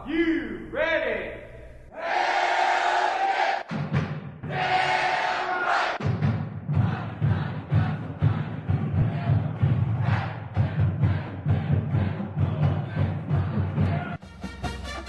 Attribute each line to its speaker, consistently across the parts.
Speaker 1: you ready?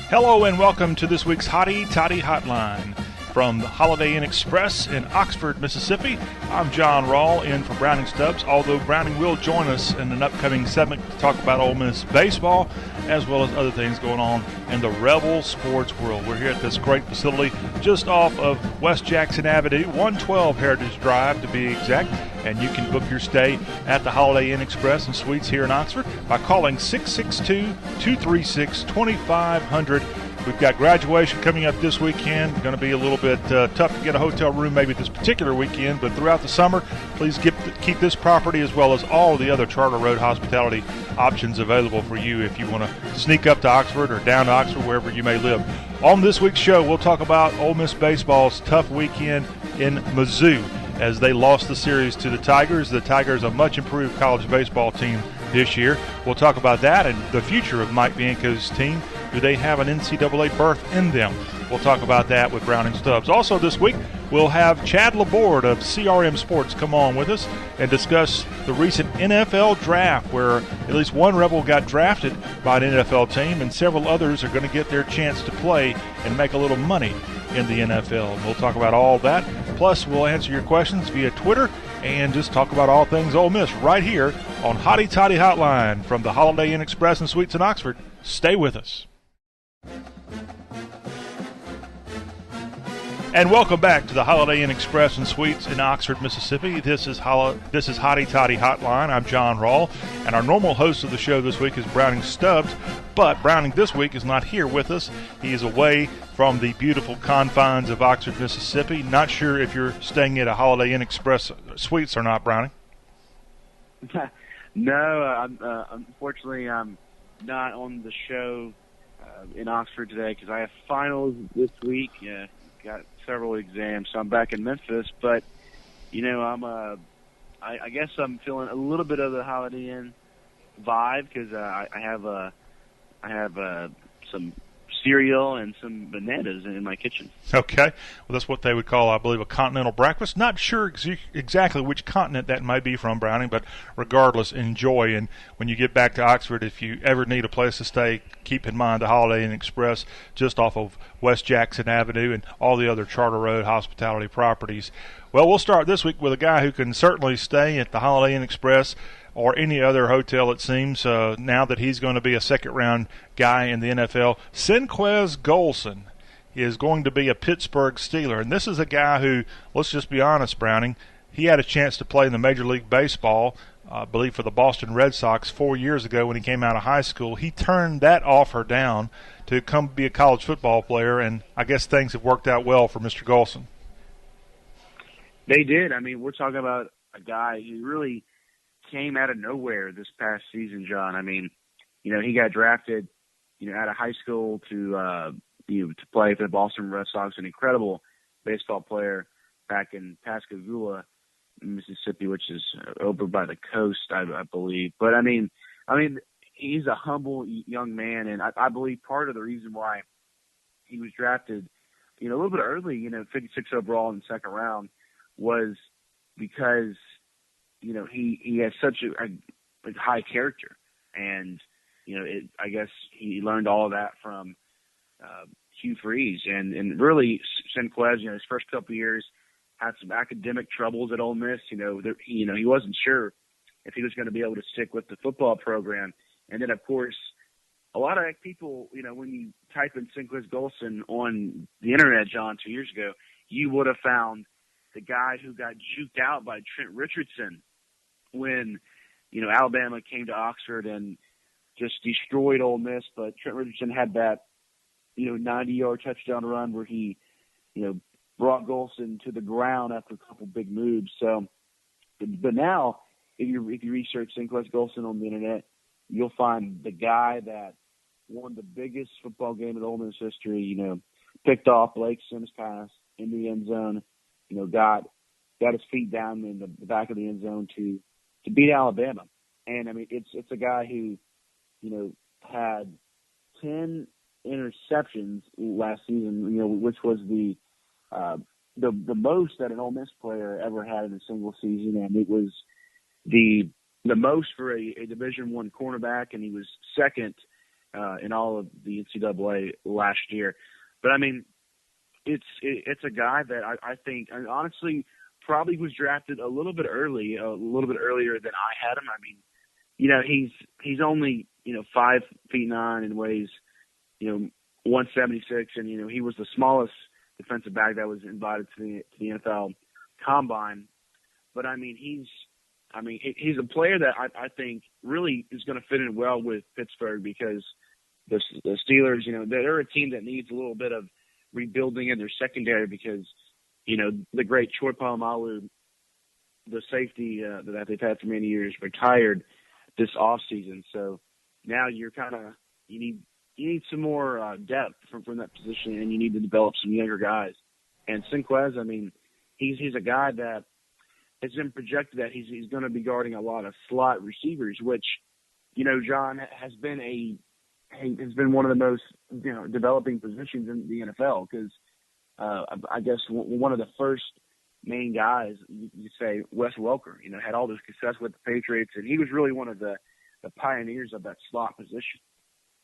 Speaker 2: Hello and welcome to this week's Hotty Toddy Hotline. From the Holiday Inn Express in Oxford, Mississippi, I'm Jon Rawl in for Browning Stubbs, although Browning will join us in an upcoming segment to talk about Ole Miss baseball, as well as other things going on in the Rebel sports world. We're here at this great facility just off of West Jackson Avenue, 112 Heritage Drive to be exact, and you can book your stay at the Holiday Inn Express and Suites here in Oxford by calling 662-236-2500. We've got graduation coming up this weekend. Going to be a little bit tough to get a hotel room maybe this particular weekend, but throughout the summer, please keep this property as well as all the other Charter Road hospitality options available for you if you want to sneak up to Oxford or down to Oxford, wherever you may live. On this week's show, we'll talk about Ole Miss baseball's tough weekend in Mizzou as they lost the series to the Tigers. The Tigers, a much improved college baseball team this year. We'll talk about that and the future of Mike Bianco's team. Do they have an NCAA berth in them? We'll talk about that with Browning Stubbs. Also this week, we'll have Chad LaBorde of CRM Sports come on with us and discuss the recent NFL draft, where at least one Rebel got drafted by an NFL team and several others are going to get their chance to play and make a little money in the NFL. And we'll talk about all that. Plus, we'll answer your questions via Twitter and just talk about all things Ole Miss right here on Hotty Toddy Hotline from the Holiday Inn Express and Suites in Oxford. Stay with us. And welcome back to the Holiday Inn Express and Suites in Oxford, Mississippi. This is Hotty Toddy Hotline. I'm Jon Rawl, and our normal host of the show this week is Browning Stubbs. But Browning this week is not here with us. He is away from the beautiful confines of Oxford, Mississippi. Not sure if you're staying at a Holiday Inn Express Suites or not, Browning.
Speaker 3: No, unfortunately, I'm not on the show in Oxford today because I have finals this week. Got several exams, so I'm back in Memphis. But I guess I'm feeling a little bit of the Holiday Inn vibe because I have some cereal and some bananas in my kitchen.
Speaker 2: Okay. Well, that's what they would call, I believe, a continental breakfast. Not sure exactly which continent that might be from, Browning, but regardless, enjoy. And when you get back to Oxford, if you ever need a place to stay, keep in mind the Holiday Inn Express just off of West Jackson Avenue and all the other Charter Road hospitality properties. Well, we'll start this week with a guy who can certainly stay at the Holiday Inn Express or any other hotel, it seems, now that he's going to be a second-round guy in the NFL. Senquez Golson is going to be a Pittsburgh Steeler. And this is a guy who, let's just be honest, Browning, he had a chance to play in the Major League Baseball, I believe for the Boston Red Sox 4 years ago when he came out of high school. He turned that offer down to come be a college football player, and I guess things have worked out well for Mr. Golson.
Speaker 3: They did. I mean, we're talking about a guy who really came out of nowhere this past season, John. I mean, he got drafted, out of high school to play for the Boston Red Sox, an incredible baseball player back in Pascagoula, Mississippi, which is over by the coast, I believe. But I mean, he's a humble young man, and I believe part of the reason why he was drafted, a little bit early, 56 overall in the second round, was because he has such a high character, and I guess he learned all of that from Hugh Freeze, and really Senquez. His first couple of years had some academic troubles at Ole Miss. He wasn't sure if he was going to be able to stick with the football program, and then of course a lot of people, when you type in Senquez Golson on the internet, John, 2 years ago, you would have found the guy who got juked out by Trent Richardson when, Alabama came to Oxford and just destroyed Ole Miss. But Trent Richardson had that, 90-yard touchdown run where he, brought Golson to the ground after a couple big moves. So, but now, if you research Senquez Golson on the internet, you'll find the guy that won the biggest football game in Ole Miss history, picked off Blake Sims' pass in the end zone, got his feet down in the back of the end zone to beat Alabama. And I mean, it's a guy who, had 10 interceptions last season, which was the most that an Ole Miss player ever had in a single season, and it was the most for a Division I cornerback, and he was second in all of the NCAA last year. But I mean, it's a guy that I think, and honestly, probably was drafted a little bit earlier than I had him. I mean, he's only 5'9" and weighs 176, and he was the smallest defensive back that was invited to the NFL Combine. But I mean, he's a player that I think really is going to fit in well with Pittsburgh, because the Steelers, they're a team that needs a little bit of rebuilding in their secondary, because the great Troy Polamalu, the safety that they've had for many years, retired this offseason. So now you need some more depth from that position, and you need to develop some younger guys. And Senquez, I mean, he's a guy that has been projected that he's going to be guarding a lot of slot receivers, which John has been one of the most developing positions in the NFL, because I guess one of the first main guys, you say Wes Welker, had all this success with the Patriots, and he was really one of the pioneers of that slot position.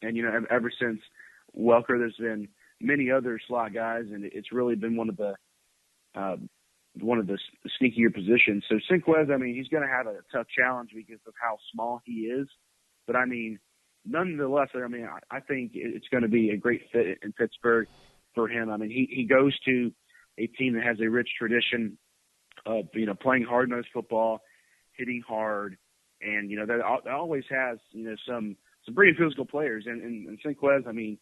Speaker 3: And ever since Welker, there's been many other slot guys, and it's really been one of the sneakier positions. So Senquez, I mean, he's going to have a tough challenge because of how small he is, but I mean, nonetheless, I mean, I think it's going to be a great fit in Pittsburgh for him. I mean, he goes to a team that has a rich tradition of, playing hard-nosed football, hitting hard, and, that always has, some pretty physical players. And Senquez, I mean,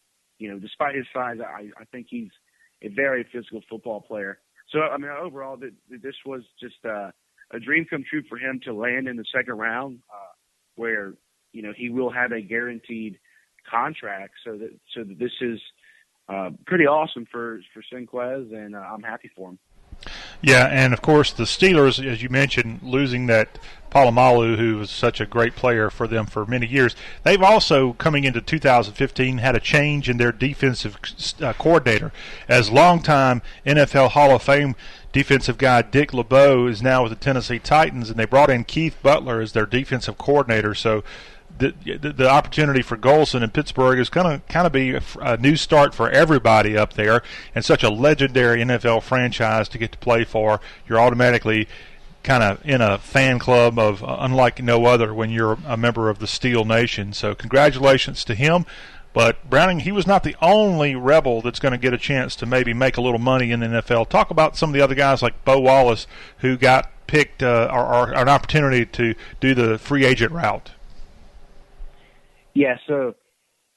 Speaker 3: despite his size, I think he's a very physical football player. So, I mean, overall, this was just a dream come true for him to land in the second round, where, he will have a guaranteed contract. So that this is pretty awesome for Senquez, and I'm happy for him.
Speaker 2: Yeah, and of course the Steelers, as you mentioned, losing that Polamalu, who was such a great player for them for many years. They've also, coming into 2015, had a change in their defensive coordinator. As longtime NFL Hall of Fame defensive guy Dick LeBeau is now with the Tennessee Titans, and they brought in Keith Butler as their defensive coordinator. So the opportunity for Golson in Pittsburgh is going to kind of be a new start for everybody up there, and such a legendary NFL franchise to get to play for. You're automatically kind of in a fan club of unlike no other when you're a member of the Steel Nation. So congratulations to him. But Browning, he was not the only Rebel that's going to get a chance to maybe make a little money in the NFL. Talk about some of the other guys like Bo Wallace, who got picked or an opportunity to do the free agent route.
Speaker 3: Yeah, so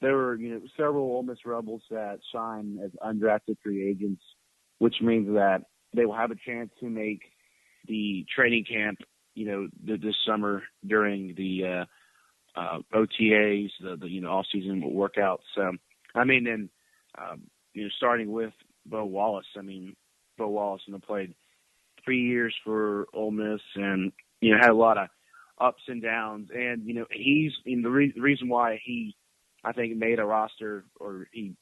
Speaker 3: there were several Ole Miss Rebels that signed as undrafted free agents, which means that they will have a chance to make the training camp, this summer during the OTAs, the off-season workouts. I mean, and starting with Bo Wallace. I mean, Bo Wallace played 3 years for Ole Miss, and had a lot of ups and downs, and he's the reason why he, I think, made a roster, or he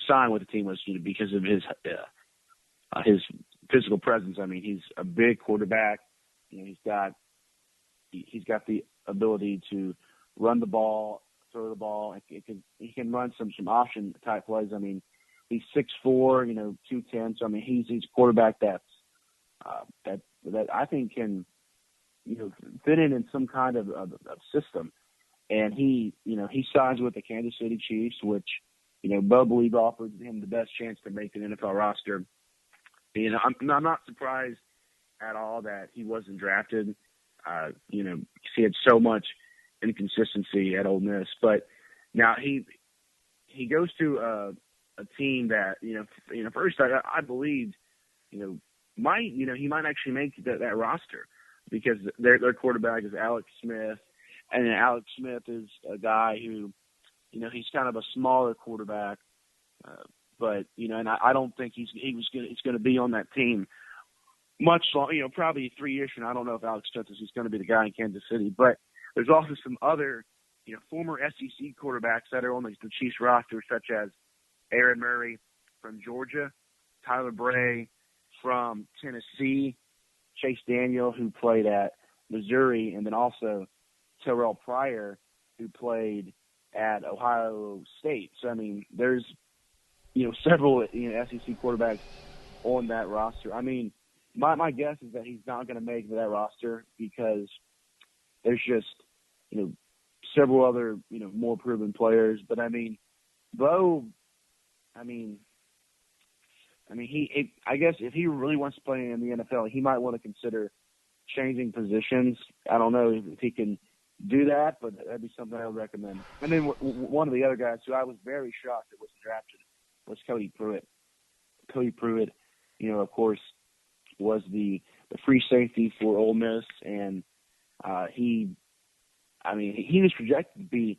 Speaker 3: signed with the team was because of his physical presence. I mean, he's a big quarterback. He's got the ability to run the ball, throw the ball. He can run some option type plays. I mean, he's 6'4", 210. So I mean, he's a quarterback that I think can fit in some kind of system. And he signs with the Kansas City Chiefs, which Bo believe offers him the best chance to make an NFL roster. I'm not surprised at all that he wasn't drafted. He had so much inconsistency at Ole Miss, but now he goes to a team that first I believed he might actually make that roster, because their quarterback is Alex Smith, and Alex Smith is a guy who he's kind of a smaller quarterback, but and I don't think he's going to be on that team much long. Probably 3 years from now, I don't know if Alex Smith is going to be the guy in Kansas City, but there's also some other former SEC quarterbacks that are on the Chiefs roster, such as Aaron Murray from Georgia, Tyler Bray from Tennessee, Chase Daniel, who played at Missouri, and then also Terrell Pryor, who played at Ohio State. So, I mean, there's, several, SEC quarterbacks on that roster. I mean, my guess is that he's not going to make that roster because there's just, several other, more proven players. But, I mean, Bo, I guess if he really wants to play in the NFL, he might want to consider changing positions. I don't know if he can do that, but that'd be something I would recommend. And then one of the other guys who I was very shocked that wasn't drafted was Cody Pruitt. Cody Pruitt, of course, was the free safety for Ole Miss, and he was projected to be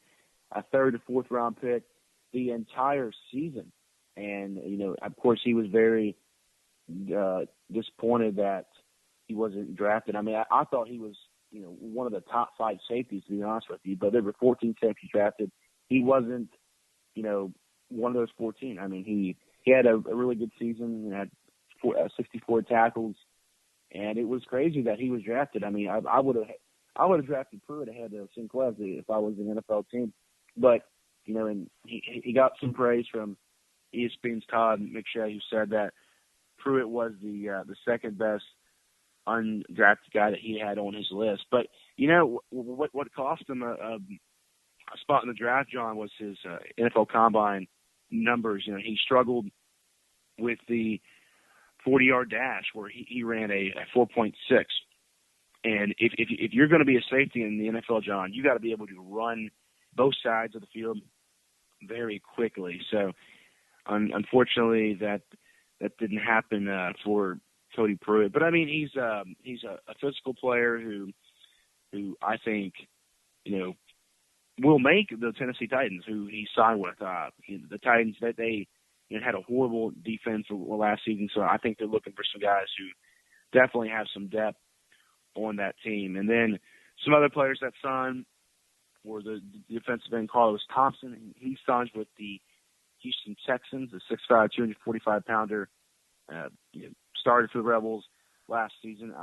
Speaker 3: a third or fourth round pick the entire season. And, of course, he was very disappointed that he wasn't drafted. I mean, I thought he was, one of the top 5 safeties, to be honest with you, but there were 14 safeties drafted. He wasn't, one of those 14. I mean, he had a really good season and had 64 tackles, and it was crazy that he was drafted. I mean, I would have drafted Pruitt ahead of Senquez if I was an NFL team. But, and he got some praise from ESPN's Todd McShay, who said that Pruitt was the second best undrafted guy that he had on his list. But what cost him a spot in the draft, John, was his NFL Combine numbers. He struggled with the 40-yard dash where he ran a 4.6. And if you're going to be a safety in the NFL, John, you got to be able to run both sides of the field very quickly. So unfortunately, that didn't happen for Cody Pruitt. But I mean, he's a physical player who I think will make the Tennessee Titans, who he signed with. The Titans, that they had a horrible defense last season, so I think they're looking for some guys who definitely have some depth on that team. And then some other players that signed were the defensive end Carlos Thompson. He signs with the Houston Texans, a 6'5", 245-pounder. Started for the Rebels last season.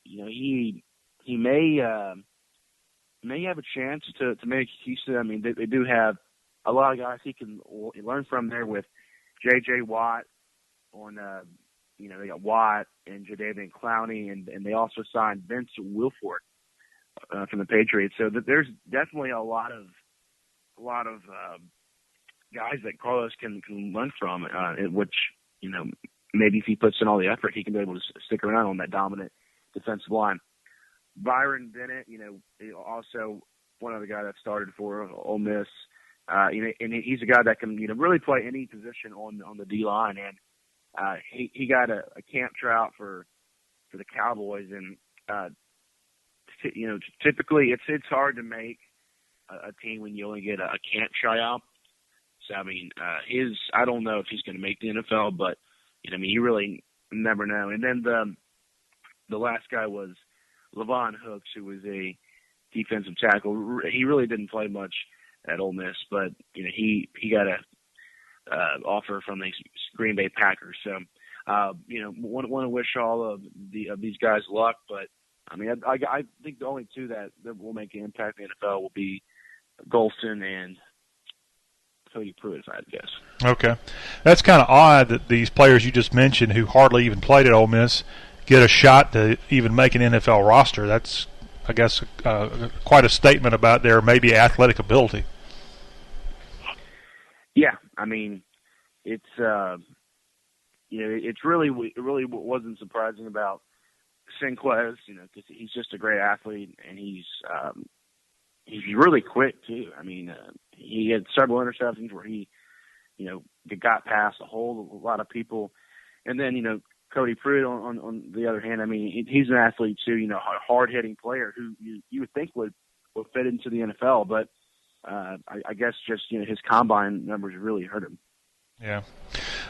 Speaker 3: He may have a chance to make Houston. I mean, they do have a lot of guys he can learn from there with J.J. Watt on. They got Watt and Jadeveon Clowney, and they also signed Vince Wilfork from the Patriots. So there's definitely a lot of guys that Carlos can learn from, which maybe if he puts in all the effort, he can be able to stick around on that dominant defensive line. Byron Bennett, also one other guy that started for Ole Miss. And he's a guy that can, really play any position on the D line. And he got a camp tryout for the Cowboys. And typically it's hard to make a team when you only get a camp tryout. So I mean, I don't know if he's going to make the NFL, but you really never know. And then the last guy was Levon Hooks, who was a defensive tackle. He really didn't play much at Ole Miss, but he got a offer from the Green Bay Packers. So want to wish all of these guys luck, but I mean I think the only two that will make an impact in the NFL will be Golson and Cody Pruitt, if I had to guess.
Speaker 2: Okay. That's kind of odd that these players you just mentioned who hardly even played at Ole Miss get a shot to even make an NFL roster. That's, I guess, quite a statement about their maybe athletic ability.
Speaker 3: Yeah, I mean, it really wasn't surprising about Senquez, because he's just a great athlete, and he's really quick too. I mean, he had several interceptions where he, got past a whole lot of people, and then Cody Pruitt on the other hand, I mean, he's an athlete too. A hard hitting player who you would think would fit into the NFL, but I guess just his combine numbers really hurt him.
Speaker 2: Yeah.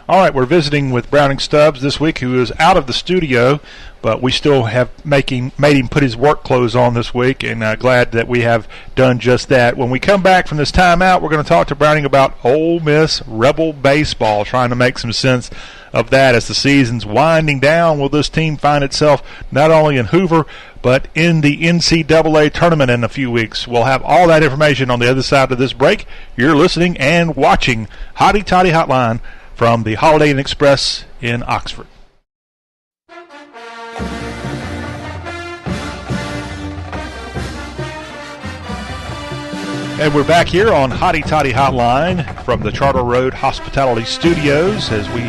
Speaker 2: All right, we're visiting with Browning Stubbs this week, who is out of the studio, but we still have made him put his work clothes on this week, and glad that we have done just that. When we come back from this timeout, we're going to talk to Browning about Ole Miss Rebel baseball, trying to make some sense of that as the season's winding down. Will this team find itself not only in Hoover, but in the NCAA tournament in a few weeks? We'll have all that information on the other side of this break. You're listening and watching Hotty Toddy Hotline from the Holiday Inn Express in Oxford. And we're back here on Hotty Toddy Hotline from the Charter Road Hospitality Studios as we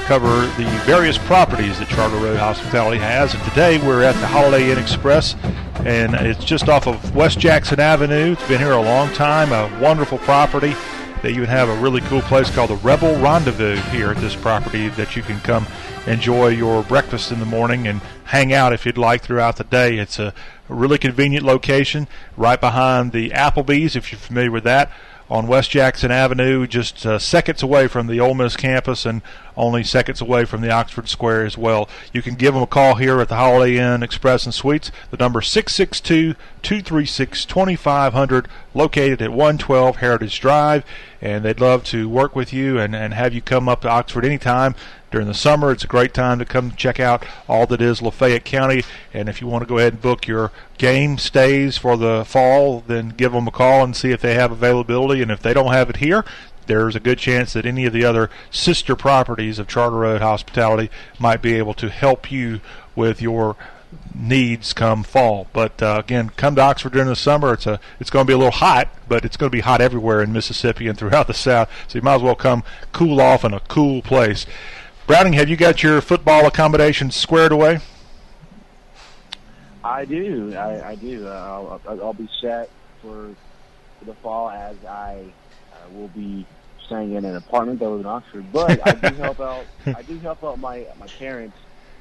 Speaker 2: cover the various properties that Charter Road Hospitality has. And today we're at the Holiday Inn Express, and it's just off of West Jackson Avenue. It's been here a long time, a wonderful property. They even have a really cool place called the Rebel Rendezvous here at this property that you can come enjoy your breakfast in the morning and hang out if you'd like throughout the day. It's a really convenient location right behind the Applebee's, if you're familiar with that, on West Jackson Avenue, just seconds away from the Ole Miss campus and only seconds away from the Oxford Square as well. You can give them a call here at the Holiday Inn Express and Suites. The number is 662-236-2500, located at 112 Heritage Drive, and they'd love to work with you and have you come up to Oxford anytime. During the summer, it's a great time to come check out all that is Lafayette County. And if you want to go ahead and book your game stays for the fall, then give them a call and see if they have availability. And if they don't have it here, there's a good chance that any of the other sister properties of Charter Road Hospitality might be able to help you with your needs come fall. But again, come to Oxford during the summer. It's going to be a little hot, but it's going to be hot everywhere in Mississippi and throughout the South. So you might as well come cool off in a cool place. Browning, have you got your football accommodations squared away?
Speaker 3: I do. I do. I'll be set for the fall, as I will be staying in an apartment that was in Oxford. But I do help out. I do help out my parents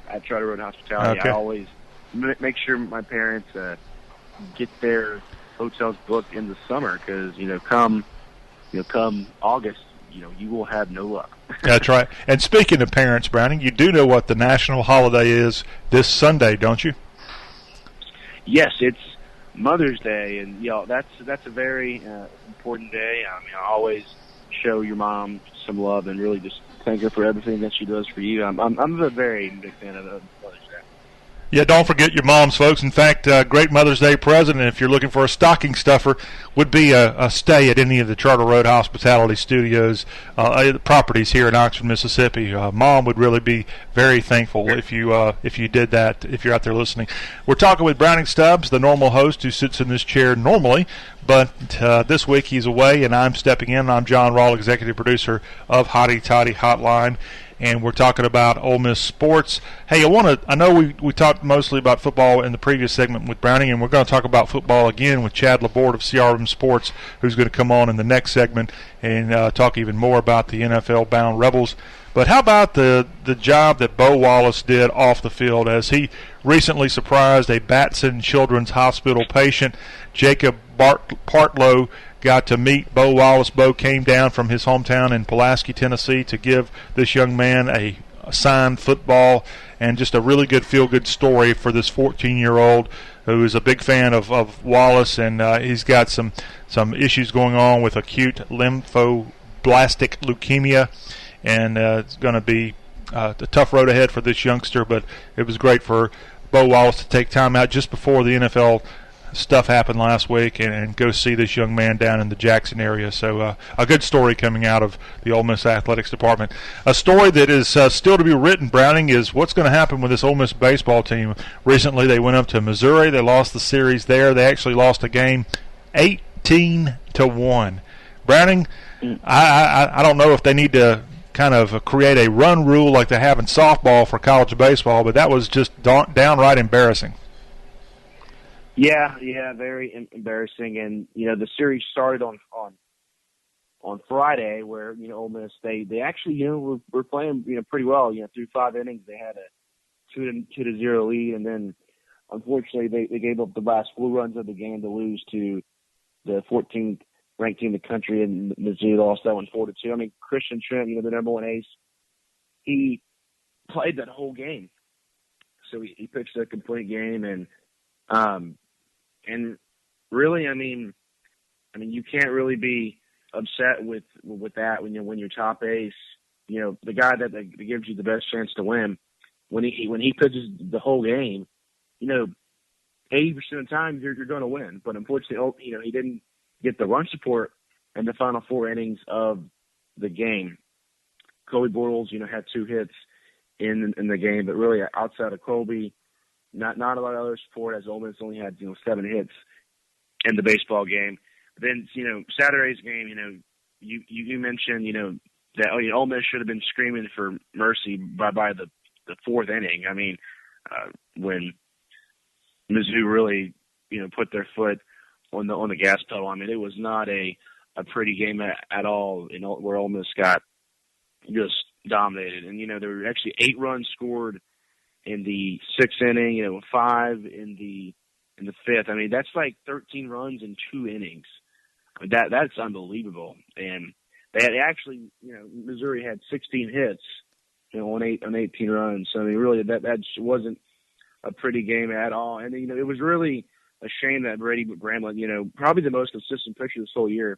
Speaker 3: at Charter Road Hospitality.
Speaker 2: Okay.
Speaker 3: I always make sure my parents get their hotels booked in the summer, because come August, you will have no luck.
Speaker 2: That's right. And speaking of parents, Browning, you do know what the national holiday is this Sunday, don't you?
Speaker 3: Yes, it's Mother's Day, and that's a very important day. I mean, I always show your mom some love and really just thank her for everything that she does for you. I'm a very big fan of Mother's Day.
Speaker 2: Yeah, don't forget your moms, folks. In fact, great Mother's Day present, and if you're looking for a stocking stuffer, would be a stay at any of the Charter Road Hospitality Studios properties here in Oxford, Mississippi. Mom would really be very thankful if you did that, if you're out there listening. We're talking with Browning Stubbs, the normal host who sits in this chair normally, but this week he's away, and I'm stepping in. I'm Jon Rawl, executive producer of Hotty Toddy Hotline. And we're talking about Ole Miss sports. Hey, I know we talked mostly about football in the previous segment with Browning, and we're going to talk about football again with Chad LaBorde of CRM Sports, who's going to come on in the next segment and talk even more about the NFL-bound Rebels. But how about the job that Bo Wallace did off the field, as he recently surprised a Batson Children's Hospital patient, Jacob Partlow, got to meet Bo Wallace. Bo came down from his hometown in Pulaski, Tennessee, to give this young man a signed football, and just a really good feel-good story for this 14-year-old who is a big fan of Wallace, and he's got some issues going on with acute lymphoblastic leukemia, and it's going to be a tough road ahead for this youngster, but it was great for Bo Wallace to take time out just before the NFL stuff happened last week and go see this young man down in the Jackson area. So a good story coming out of the Ole Miss Athletics Department. A story that is still to be written, Browning, is what's going to happen with this Ole Miss baseball team. Recently they went up to Missouri. They lost the series there. They actually lost a game 18-1. Browning, I don't know if they need to kind of create a run rule like they have in softball for college baseball, but that was just downright embarrassing.
Speaker 3: Yeah, very embarrassing. And the series started on Friday, where Ole Miss they actually were playing pretty well. Through 5 innings they had a 2-0 lead, and then unfortunately they gave up the last 4 runs of the game to lose to the 14th ranked team in the country, and Mizzou lost that one 4-2. I mean, Christian Trent, the number 1 ace he played that whole game. So he pitched a complete game, and really, I mean, you can't really be upset with that when your top ace, the guy that gives you the best chance to win, when he pitches the whole game, 80% of the time you're going to win. But unfortunately, he didn't get the run support in the final 4 innings of the game. Colby Bortles, had 2 hits in the game, but really outside of Colby, not a lot of other support, as Ole Miss only had 7 hits in the baseball game. Then Saturday's game, you mentioned that Ole Miss should have been screaming for mercy by the 4th inning. I mean, when Mizzou really put their foot on the gas pedal. I mean, it was not a pretty game at all. Where Ole Miss got just dominated, and there were actually 8 runs scored in the 6th inning. 5 in the 5th. I mean, that's like 13 runs in 2 innings. I mean, that's unbelievable. And they actually, Missouri had 16 hits, on 18 runs. So I mean, really, that wasn't a pretty game at all. And it was really a shame that Brady Bramlett, probably the most consistent pitcher this whole year,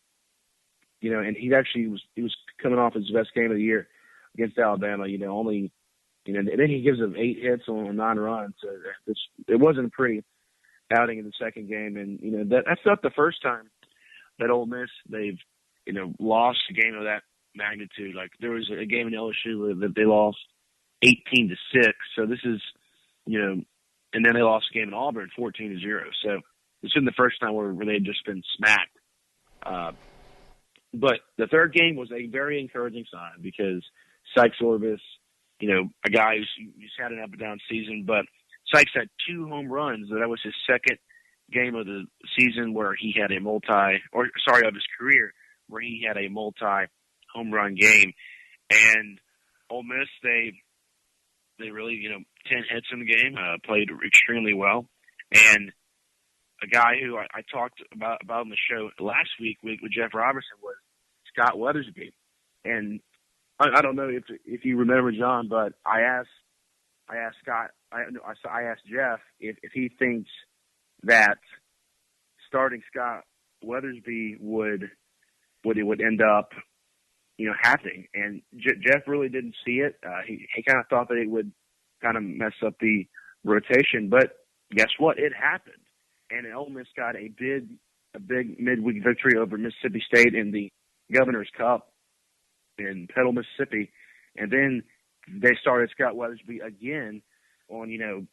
Speaker 3: and he was coming off his best game of the year against Alabama. Only, and then he gives them 8 hits on 9 runs. So it wasn't a pretty outing in the second game, and that's not the first time that Ole Miss they've lost a game of that magnitude. Like there was a game in LSU that they lost 18-6. So this is and then they lost a game in Auburn 14-0. So this isn't the first time where they've just been smacked. But the third game was a very encouraging sign because Sykes Orbis, a guy who's had an up and down season, but Sykes had 2 home runs. That was his second game of the season where he had of his career, where he had a multi-home run game. And Ole Miss, they really, 10 hits in the game, played extremely well. And a guy who I talked about on the show last week with Jeff Robertson was Scott Weathersby. And I don't know if you remember, John, but I asked Scott, I asked Jeff if he thinks that starting Scott Weathersby would end up, happening. And Jeff really didn't see it. He kind of thought that it would kind of mess up the rotation, but guess what? It happened. And Ole Miss got a big midweek victory over Mississippi State in the Governor's Cup in Petal, Mississippi. And then they started Scott Weathersby again on,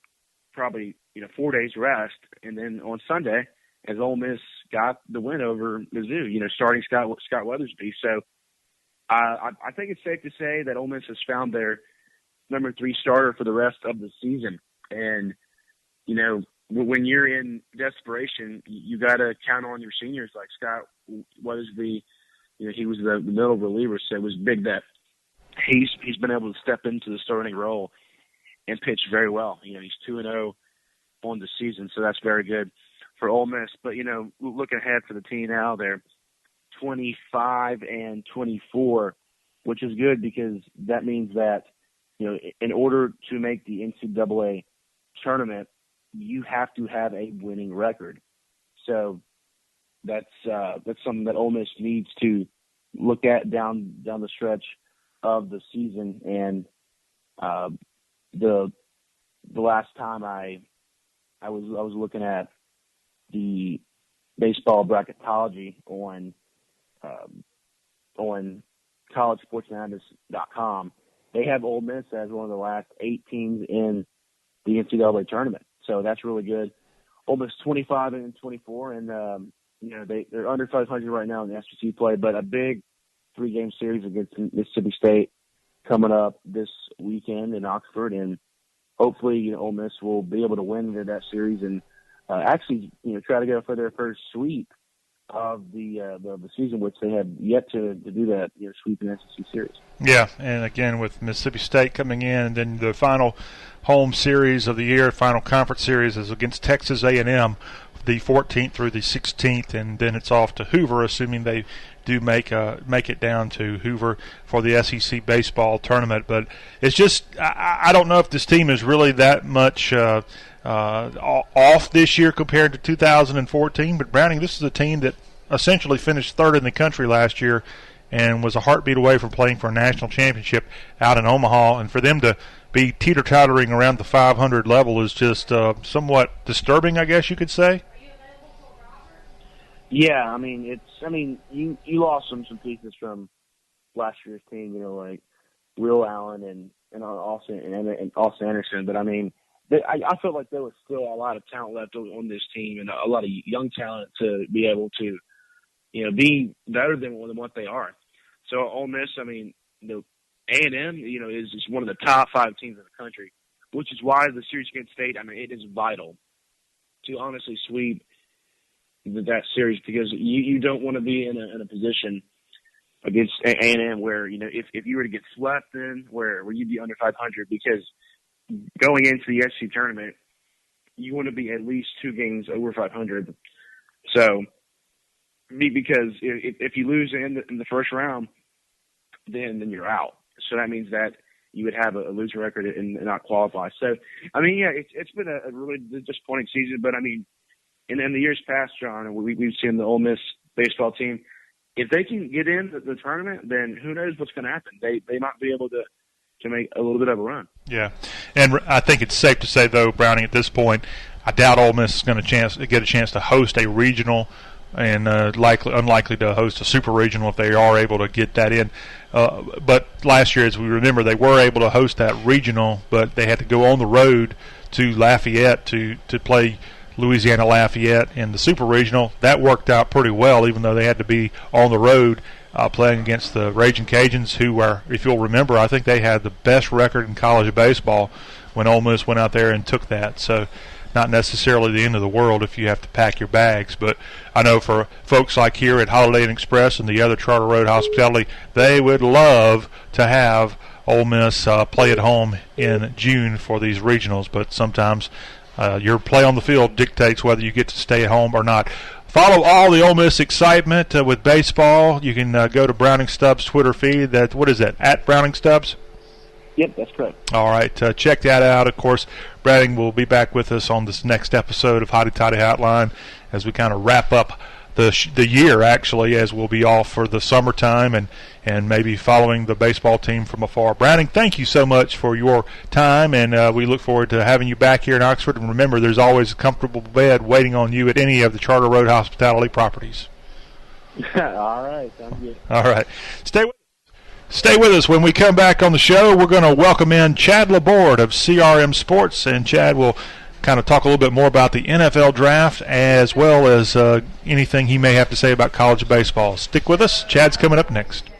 Speaker 3: probably, 4 days rest. And then on Sunday, as Ole Miss got the win over Mizzou, starting Scott Weathersby. So I think it's safe to say that Ole Miss has found their number 3 starter for the rest of the season. And, when you're in desperation, you got to count on your seniors like Scott Weathersby. He was the middle reliever, so it was big that he's been able to step into the starting role and pitch very well. He's 2-0 on the season, so that's very good for Ole Miss. But, looking ahead for the team now, they're 25-24, which is good because that means that, in order to make the NCAA tournament, you have to have a winning record. So that's something that Ole Miss needs to look at down the stretch of the season. And the last time I was looking at the baseball bracketology on collegesportsanalysis.com, they have Ole Miss as one of the last 8 teams in the NCAA tournament. So that's really good. Ole Miss 25-24, and they're under 500 right now in the SEC play, but a big 3-game series against Mississippi State coming up this weekend in Oxford, and hopefully Ole Miss will be able to win that series and actually try to go for their first sweep of the season, which they have yet to do that, sweep in the SEC series. Yeah,
Speaker 2: and again with Mississippi State coming in, and then the final home series of the year, final conference series is against Texas A&M the 14th through the 16th, and then it's off to Hoover, assuming they do make it down to Hoover for the SEC baseball tournament. But it's just I don't know if this team is really that much off this year compared to 2014. But Browning, this is a team that essentially finished third in the country last year and was a heartbeat away from playing for a national championship out in Omaha. And for them to be teeter-tottering around the 500 level is just somewhat disturbing, I guess you could say.
Speaker 1: Yeah, I mean, you lost some pieces from last year's team, like Will Allen and Austin Anderson. But I mean, I feel like there was still a lot of talent left on this team and a lot of young talent to be able to, be better than what they are. So Ole Miss, I mean, A&M, is one of the top 5 teams in the country, which is why the series against State, I mean, it is vital to honestly sweep that series, because you don't want to be in a position against A&M where, if you were to get swept in, where you'd be under 500, because going into the SEC tournament, you want to be at least 2 games over 500. So, because if you lose in the first round, then you're out. So that means that you would have a losing record and not qualify. So, I mean, yeah, it's been a really disappointing season. But, I mean, in the years past, John, we've seen the Ole Miss baseball team, if they can get in the tournament, then who knows what's going to happen. They might be able to make a little bit of a run.
Speaker 2: Yeah, and I think it's safe to say, though, Browning, at this point, I doubt Ole Miss is going to get a chance to host a regional, and unlikely to host a super regional if they are able to get that in. But last year, as we remember, they were able to host that regional, but they had to go on the road to Lafayette to play Louisiana Lafayette in the super regional. That worked out pretty well, even though they had to be on the road playing against the Raging Cajuns, who are, if you'll remember, I think they had the best record in college baseball when Ole Miss went out there and took that. So not necessarily the end of the world if you have to pack your bags. But I know for folks like here at Holiday Inn Express and the other Charter Road Hospitality, they would love to have Ole Miss play at home in June for these regionals. But sometimes your play on the field dictates whether you get to stay at home or not. Follow all the Ole Miss excitement with baseball. You can go to Browning Stubbs' Twitter feed. What is that, at Browning Stubbs?
Speaker 1: Yep, that's correct.
Speaker 2: All right, check that out. Of course, Browning will be back with us on this next episode of Hotty Toddy Hotline as we kind of wrap up the year, actually, as we'll be off for the summertime and maybe following the baseball team from afar. Browning, thank you so much for your time, and we look forward to having you back here in Oxford. And remember, there's always a comfortable bed waiting on you at any of the Charter Road Hospitality properties.
Speaker 1: All right, sounds good.
Speaker 2: All right. Stay with us. When we come back on the show, we're going to welcome in Chad LaBorde of CRM Sports, and Chad will kind of talk a little bit more about the NFL draft as well as anything he may have to say about college baseball. Stick with us. Chad's coming up next.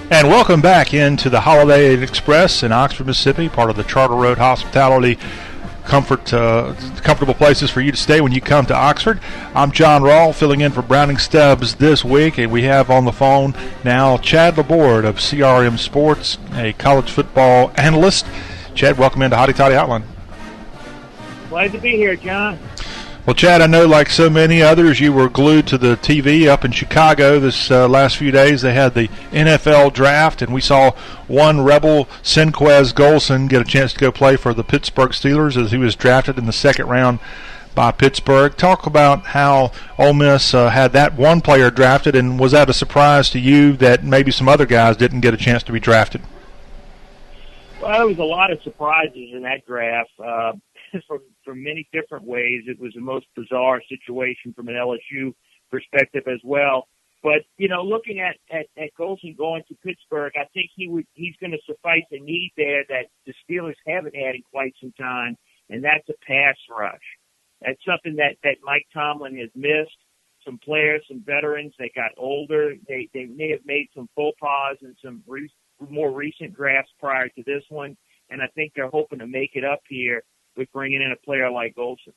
Speaker 2: And welcome back into the Holiday Inn Express in Oxford, Mississippi, part of the Charter Road Hospitality comfortable places for you to stay when you come to Oxford. I'm Jon Rawl, filling in for Browning Stubbs this week, and we have on the phone now Chad LaBorde of CRM Sports, a college football analyst. Chad, welcome into Hotty Toddy Hotline.
Speaker 4: Glad to be here, John.
Speaker 2: Well, Chad, I know like so many others, you were glued to the TV up in Chicago this last few days. They had the NFL draft, and we saw one Rebel, Senquez Golson, get a chance to go play for the Pittsburgh Steelers as he was drafted in the second round by Pittsburgh. Talk about how Ole Miss had that one player drafted, and was that a surprise to you that maybe some other guys didn't get a chance to be drafted?
Speaker 4: Well, there was a lot of surprises in that draft. From many different ways. It was the most bizarre situation from an LSU perspective as well. But, looking at Golson going to Pittsburgh, I think he's going to suffice a need there that the Steelers haven't had in quite some time, and that's a pass rush. That's something that Mike Tomlin has missed. Some players, some veterans, they got older. They may have made some faux pas in some more recent drafts prior to this one, and I think they're hoping to make it up here with bringing in a player like Golson.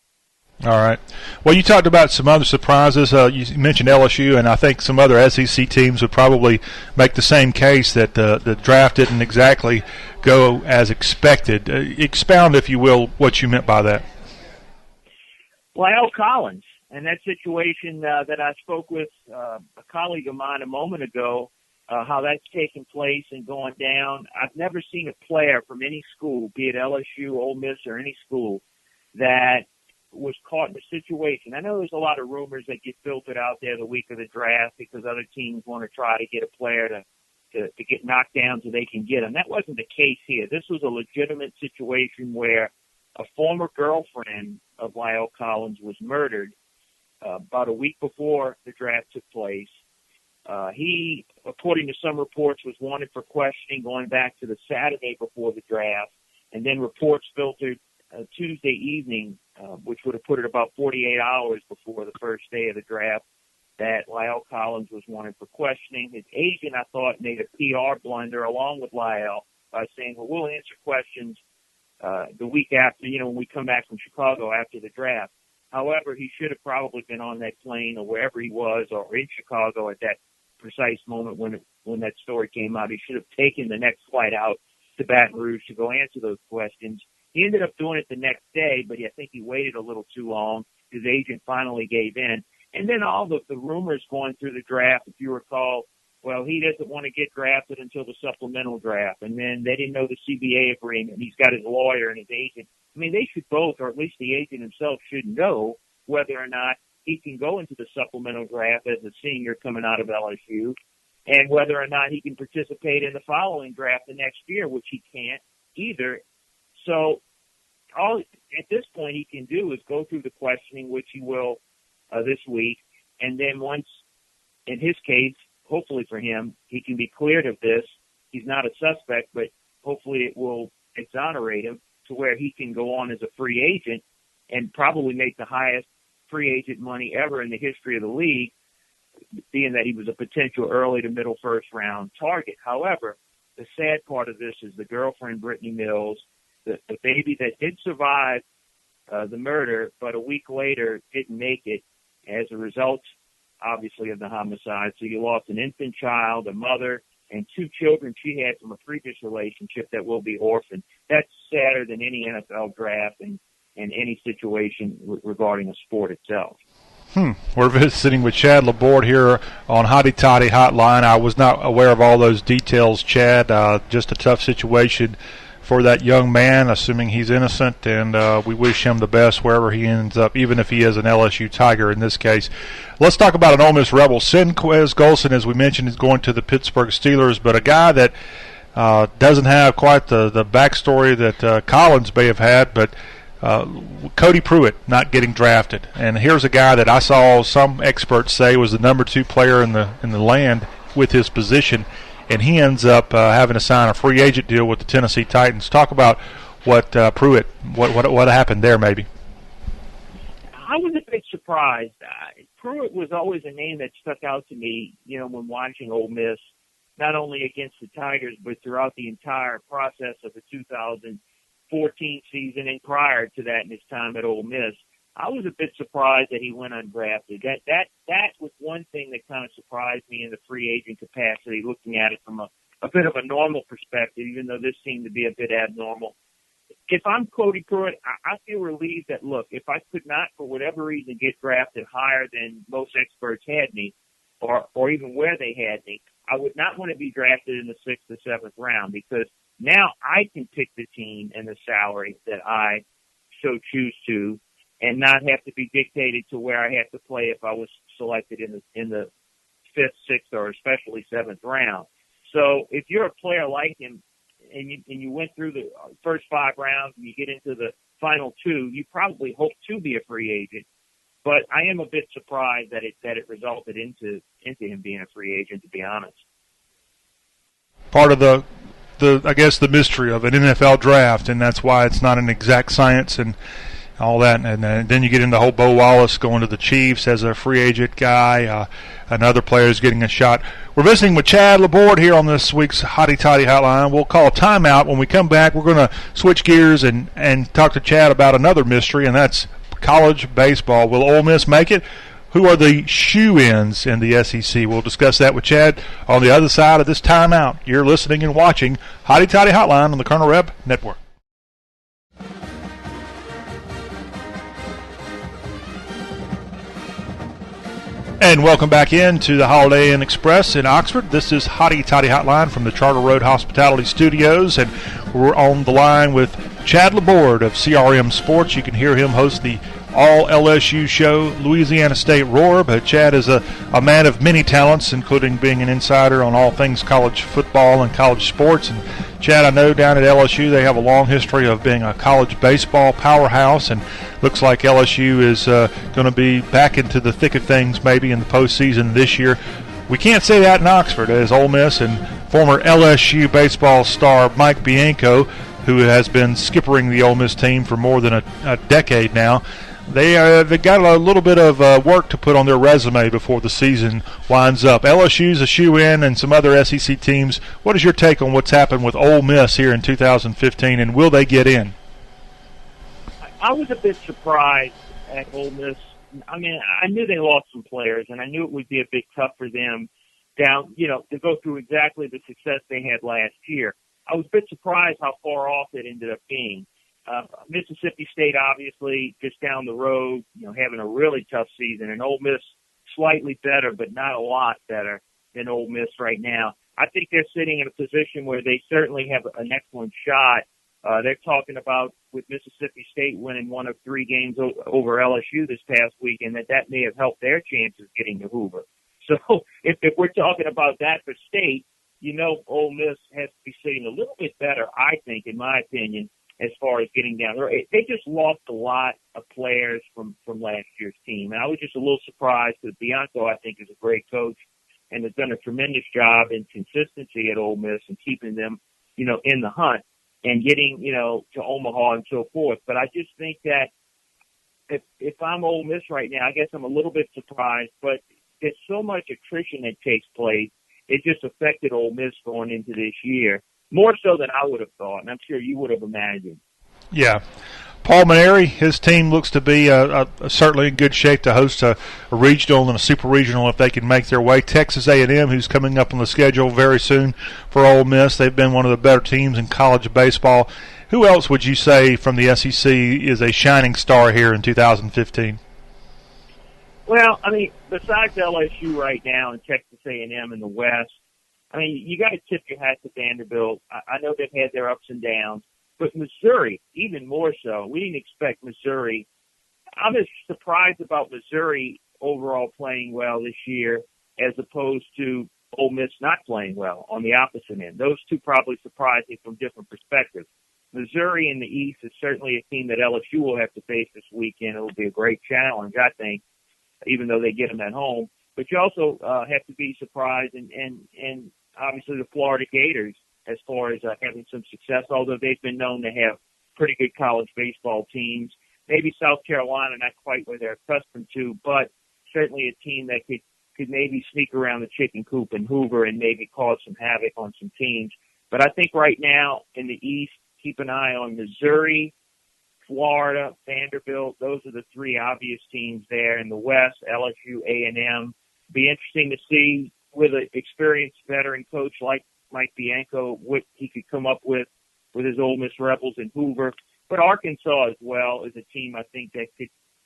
Speaker 2: All right. Well, you talked about some other surprises. You mentioned LSU, and I think some other SEC teams would probably make the same case that the draft didn't exactly go as expected. Expound, if you will, what you meant by that.
Speaker 4: Lyle Collins, and that situation that I spoke with a colleague of mine a moment ago, how that's taken place and going down. I've never seen a player from any school, be it LSU, Ole Miss, or any school, that was caught in a situation. I know there's a lot of rumors that get filtered out there the week of the draft because other teams want to try to get a player to get knocked down so they can get him. That wasn't the case here. This was a legitimate situation where a former girlfriend of Lyle Collins was murdered about a week before the draft took place. He, according to some reports, was wanted for questioning going back to the Saturday before the draft, and then reports filtered Tuesday evening, which would have put it about 48 hours before the first day of the draft, that Lyle Collins was wanted for questioning. His agent, I thought, made a PR blunder along with Lyle by saying, well, we'll answer questions the week after, when we come back from Chicago after the draft. However, he should have probably been on that plane or wherever he was or in Chicago at that precise moment when that story came out. He should have taken the next flight out to Baton Rouge to go answer those questions. He ended up doing it the next day, but I think he waited a little too long. His agent finally gave in. And then all the rumors going through the draft, if you recall, well, he doesn't want to get drafted until the supplemental draft. And then they didn't know the CBA agreement. He's got his lawyer and his agent. I mean, they should both, or at least the agent himself, should know whether or not he can go into the supplemental draft as a senior coming out of LSU and whether or not he can participate in the following draft the next year, which he can't either. So all at this point he can do is go through the questioning, which he will this week. And then once, in his case, hopefully for him, he can be cleared of this. He's not a suspect, but hopefully it will exonerate him to where he can go on as a free agent and probably make the highest free agent money ever in the history of the league, being that he was a potential early to middle first round target. However, the sad part of this is the girlfriend, Brittany Mills, the baby that did survive the murder, but a week later didn't make it as a result, obviously, of the homicide. So you lost an infant child, a mother, and two children she had from a previous relationship that will be orphaned. That's sadder than any NFL draft and any situation regarding a sport itself.
Speaker 2: We're visiting with Chad LaBorde here on Hotty Toddy Hotline. I was not aware of all those details, Chad. Just a tough situation for that young man, assuming he's innocent, and we wish him the best wherever he ends up, even if he is an LSU Tiger in this case. Let's talk about an Ole Miss Rebel. Senquez Golson, as we mentioned, is going to the Pittsburgh Steelers, but a guy that doesn't have quite the backstory that Collins may have had, but Cody Pruitt not getting drafted. And here's a guy that I saw some experts say was the number 2 player in the land with his position, and he ends up having to sign a free agent deal with the Tennessee Titans. Talk about what Pruitt, what happened there maybe.
Speaker 4: I was a bit surprised. Pruitt was always a name that stuck out to me, when watching Ole Miss, not only against the Tigers, but throughout the entire process of the 2014 season and prior to that in his time at Ole Miss. I was a bit surprised that he went undrafted. That was one thing that kind of surprised me in the free agent capacity, looking at it from a bit of a normal perspective, even though this seemed to be a bit abnormal. If I'm Cody Pruitt, I feel relieved that, look, if I could not, for whatever reason, get drafted higher than most experts had me, or even where they had me, I would not want to be drafted in the 6th or 7th round, because now I can pick the team and the salary that I so choose to, and not have to be dictated to where I have to play if I was selected in the 5th, 6th, or especially 7th round. So if you're a player like him and you went through the first 5 rounds and you get into the final 2, you probably hope to be a free agent. But I am a bit surprised that it resulted into him being a free agent, to be honest.
Speaker 2: Part of the I guess the mystery of an NFL draft, and that's why it's not an exact science and all that. And then you get into the whole Bo Wallace going to the Chiefs as a free agent guy, and other players getting a shot. We're visiting with Chad LaBorde here on this week's Hotty Toddy Hotline. We'll call a timeout. When we come back, we're going to switch gears and talk to Chad about another mystery, and that's college baseball. Will Ole Miss make it? Who are the shoe-ins in the SEC? We'll discuss that with Chad on the other side of this timeout. You're listening and watching Hotty Toddy Hotline on the Colonel Reb Network. And welcome back into the Holiday Inn Express in Oxford. This is Hotty Toddy Hotline from the Charter Road Hospitality Studios, and we're on the line with Chad LaBorde of CRM Sports. You can hear him host the all-LSU show, Louisiana State Roar, but Chad is a man of many talents, including being an insider on all things college football and college sports. And Chad, I know down at LSU they have a long history of being a college baseball powerhouse, and looks like LSU is going to be back into the thick of things maybe in the postseason this year. We can't say that in Oxford, as Ole Miss and former LSU baseball star Mike Bianco, who has been skippering the Ole Miss team for more than a decade now, they've got a little bit of work to put on their resume before the season winds up. LSU's a shoe-in, and some other SEC teams. What is your take on what's happened with Ole Miss here in 2015, and will they get in?
Speaker 4: I was a bit surprised at Ole Miss. I mean, I knew they lost some players, and I knew it would be a bit tough for them to go through exactly the success they had last year. I was a bit surprised how far off it ended up being. Mississippi State, obviously, just down the road, having a really tough season, and Ole Miss slightly better, but not a lot better than Ole Miss right now. I think they're sitting in a position where they certainly have an excellent shot. They're talking about, with Mississippi State winning one of 3 games over LSU this past weekend, that may have helped their chances getting to Hoover. So if we're talking about that for State, Ole Miss has to be sitting a little bit better, I think, in my opinion, as far as getting down there. They just lost a lot of players from last year's team. And I was just a little surprised because Bianco, I think, is a great coach and has done a tremendous job in consistency at Ole Miss and keeping them, in the hunt and getting, to Omaha and so forth. But I just think that if I'm Ole Miss right now, I guess I'm a little bit surprised, but there's so much attrition that takes place. It just affected Ole Miss going into this year, more so than I would have thought, and I'm sure you would have imagined.
Speaker 2: Yeah. Paul Maneri, his team looks to be certainly in good shape to host a regional and a super regional if they can make their way. Texas A&M, who's coming up on the schedule very soon for Ole Miss, they've been one of the better teams in college baseball. Who else would you say from the SEC is a shining star here in 2015?
Speaker 4: Well, I mean, besides LSU right now and Texas A&M in the West, I mean, you got to tip your hat to Vanderbilt. I know they've had their ups and downs, but Missouri, even more so. We didn't expect Missouri. I'm just surprised about Missouri overall playing well this year as opposed to Ole Miss not playing well on the opposite end. Those two probably surprised me from different perspectives. Missouri in the East is certainly a team that LSU will have to face this weekend. It'll be a great challenge, I think, even though they get them at home. But you also have to be surprised, and obviously the Florida Gators, as far as having some success, although they've been known to have pretty good college baseball teams. Maybe South Carolina, not quite where they're accustomed to, but certainly a team that could maybe sneak around the chicken coop in Hoover and maybe cause some havoc on some teams. But I think right now in the East, keep an eye on Missouri, Florida, Vanderbilt. Those are the 3 obvious teams there. In the West, LSU, A&M. Be interesting to see with an experienced veteran coach like Mike Bianco what he could come up with his Ole Miss Rebels in Hoover. But Arkansas as well is a team I think that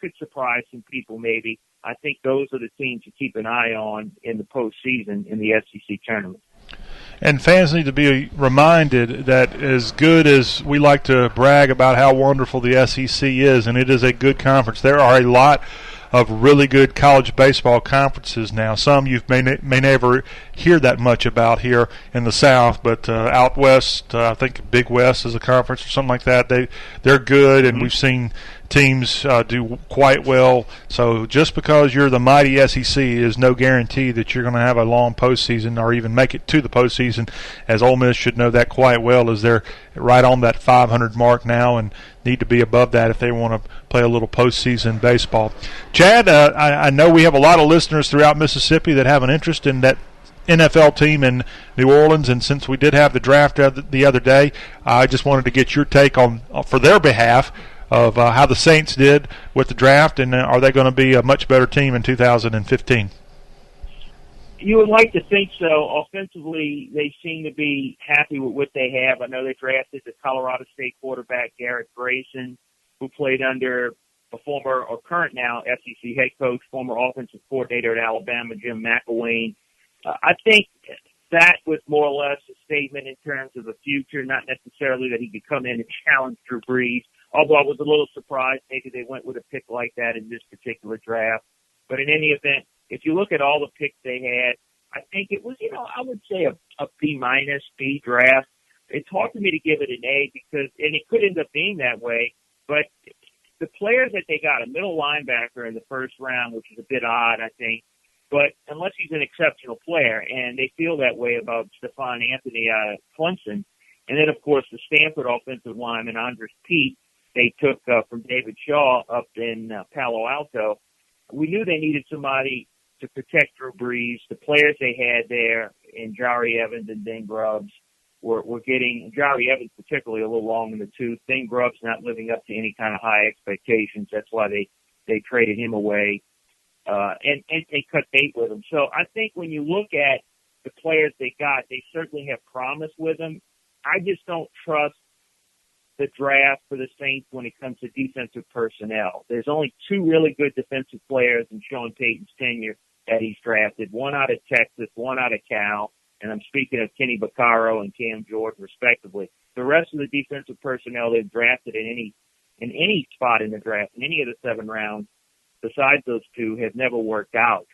Speaker 4: could surprise some people maybe. I think those are the teams to keep an eye on in the postseason in the SEC tournament.
Speaker 2: And fans need to be reminded that as good as we like to brag about how wonderful the SEC is, and it is a good conference, there are a lot of really good college baseball conferences now. Some you may never hear that much about here in the South, but out west, I think Big West is a conference or something like that. They're good, and we've seen teams do quite well. So just because you're the mighty SEC is no guarantee that you're going to have a long postseason or even make it to the postseason, as Ole Miss should know that quite well, as they're right on that 500 mark now and need to be above that if they want to play a little postseason baseball. Chad, I know we have a lot of listeners throughout Mississippi that have an interest in that NFL team in New Orleans, and since we did have the draft the other day, I just wanted to get your take on, for their behalf, of how the Saints did with the draft, and are they going to be a much better team in 2015?
Speaker 4: You would like to think so. Offensively, they seem to be happy with what they have. I know they drafted the Colorado State quarterback, Garrett Grayson, who played under a former or current now SEC head coach, former offensive coordinator at Alabama, Jim McElwain. I think that was more or less a statement in terms of the future, not necessarily that he could come in and challenge Drew Brees, although I was a little surprised maybe they went with a pick like that in this particular draft. But in any event, if you look at all the picks they had, I think it was, I would say a B-, B draft. It's hard for me to give it an A because, and it could end up being that way, but the players that they got, a middle linebacker in the first round, which is a bit odd, I think, but unless he's an exceptional player, and they feel that way about Stephon Anthony out of Clemson, and then, of course, the Stanford offensive lineman, Andres Pete, they took from David Shaw up in Palo Alto. We knew they needed somebody to protect Drew Brees. The players they had there in Jari Evans and Dane Grubbs were getting, Jari Evans particularly, a little long in the tooth. Dane Grubbs not living up to any kind of high expectations. That's why they traded him away. And they cut bait with him. So I think when you look at the players they got, they certainly have promise with them. I just don't trust the draft for the Saints when it comes to defensive personnel. There's only two really good defensive players in Sean Payton's tenure that he's drafted, one out of Texas, one out of Cal, and I'm speaking of Kenny Vaccaro and Cam Jordan, respectively. The rest of the defensive personnel they've drafted in any spot in the draft, in any of the 7 rounds, besides those two, have never worked out,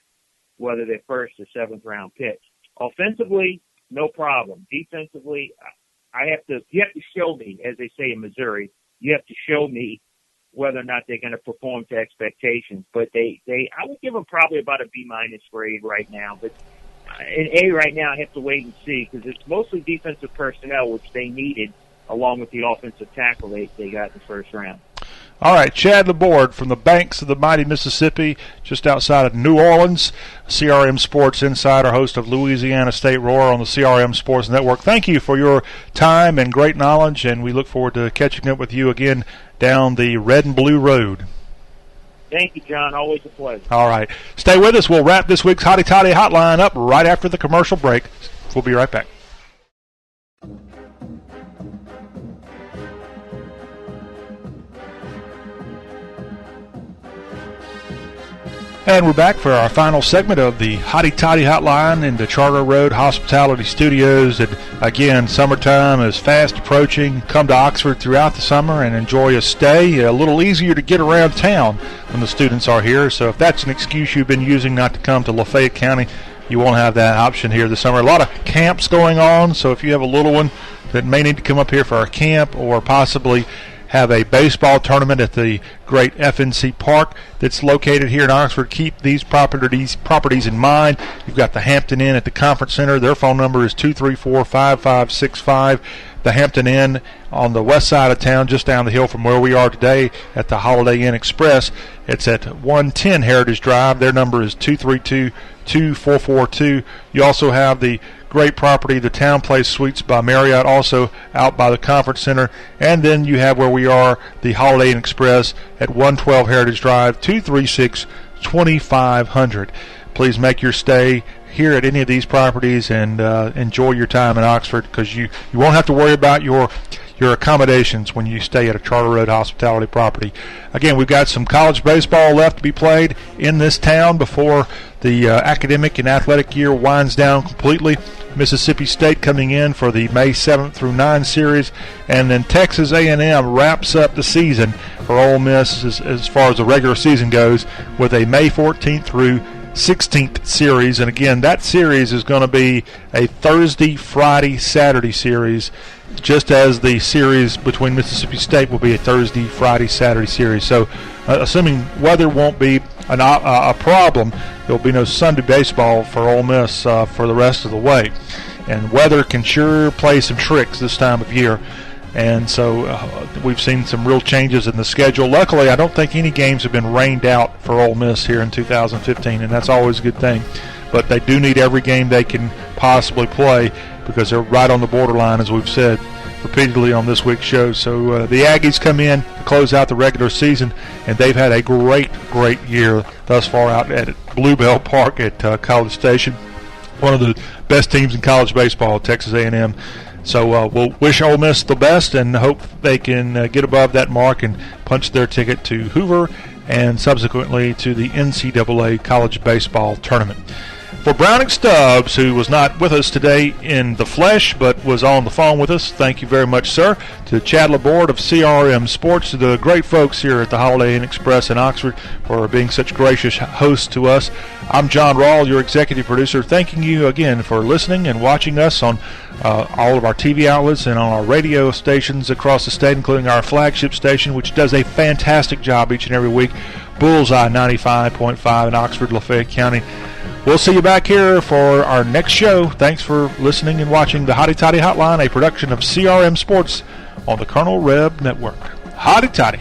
Speaker 4: whether they're first or 7th round picks. Offensively, no problem. Defensively, you have to show me, as they say in Missouri, you have to show me whether or not they're going to perform to expectations. But I would give them probably about a B- grade right now. But an A right now, I have to wait and see because it's mostly defensive personnel, which they needed, along with the offensive tackle they got in the first round.
Speaker 2: All right, Chad LaBorde from the banks of the mighty Mississippi, just outside of New Orleans, CRM Sports insider, host of Louisiana State Roar on the CRM Sports Network. Thank you for your time and great knowledge, and we look forward to catching up with you again down the red and blue road.
Speaker 4: Thank you, John. Always a pleasure.
Speaker 2: All right. Stay with us. We'll wrap this week's Hotty Toddy Hotline up right after the commercial break. We'll be right back. And we're back for our final segment of the Hotty Toddy Hotline in the Charter Road Hospitality Studios. And again, summertime is fast approaching. Come to Oxford throughout the summer and enjoy a stay. A little easier to get around town when the students are here. So if that's an excuse you've been using not to come to Lafayette County, you won't have that option here this summer. A lot of camps going on, so if you have a little one that may need to come up here for a camp or possibly have a baseball tournament at the great FNC Park that's located here in Oxford, keep these properties in mind. You've got the Hampton Inn at the Conference Center. Their phone number is 234-5565. The Hampton Inn on the west side of town, just down the hill from where we are today at the Holiday Inn Express. It's at 110 Heritage Drive. Their number is 232-2442. You also have the great property, the Town Place Suites by Marriott, also out by the Conference Center. And then you have where we are, the Holiday Inn Express at 112 Heritage Drive, 236-2500. Please make your stay here at any of these properties and enjoy your time in Oxford, because you won't have to worry about your accommodations when you stay at a Charter Road Hospitality property. Again, we've got some college baseball left to be played in this town before the academic and athletic year winds down completely. Mississippi State coming in for the May 7th through 9 series, and then Texas A&M wraps up the season for Ole Miss as far as the regular season goes with a May 14th through 16th series. And again, that series is going to be a Thursday, Friday, Saturday series, just as the series between Mississippi State will be a Thursday, Friday, Saturday series. So assuming weather won't be a problem, there will be no Sunday baseball for Ole Miss for the rest of the way. And weather can sure play some tricks this time of year. And so we've seen some real changes in the schedule. Luckily, I don't think any games have been rained out for Ole Miss here in 2015, and that's always a good thing. But they do need every game they can possibly play, because they're right on the borderline, as we've said, repeatedly on this week's show. So the Aggies come in to close out the regular season, and they've had a great year thus far out at Bluebell Park at College Station. One of the best teams in college baseball, Texas A&M. So we'll wish Ole Miss the best and hope they can get above that mark and punch their ticket to Hoover and subsequently to the NCAA College Baseball Tournament. For Browning Stubbs, who was not with us today in the flesh but was on the phone with us, thank you very much, sir. To Chad LaBorde of CRM Sports, to the great folks here at the Holiday Inn Express in Oxford for being such gracious hosts to us. I'm Jon Rawl, your executive producer, thanking you again for listening and watching us on all of our TV outlets and on our radio stations across the state, including our flagship station, which does a fantastic job each and every week, Bullseye 95.5 in Oxford, Lafayette County. We'll see you back here for our next show. Thanks for listening and watching the Hotty Toddy Hotline, a production of CRM Sports on the Colonel Reb Network. Hotty Toddy.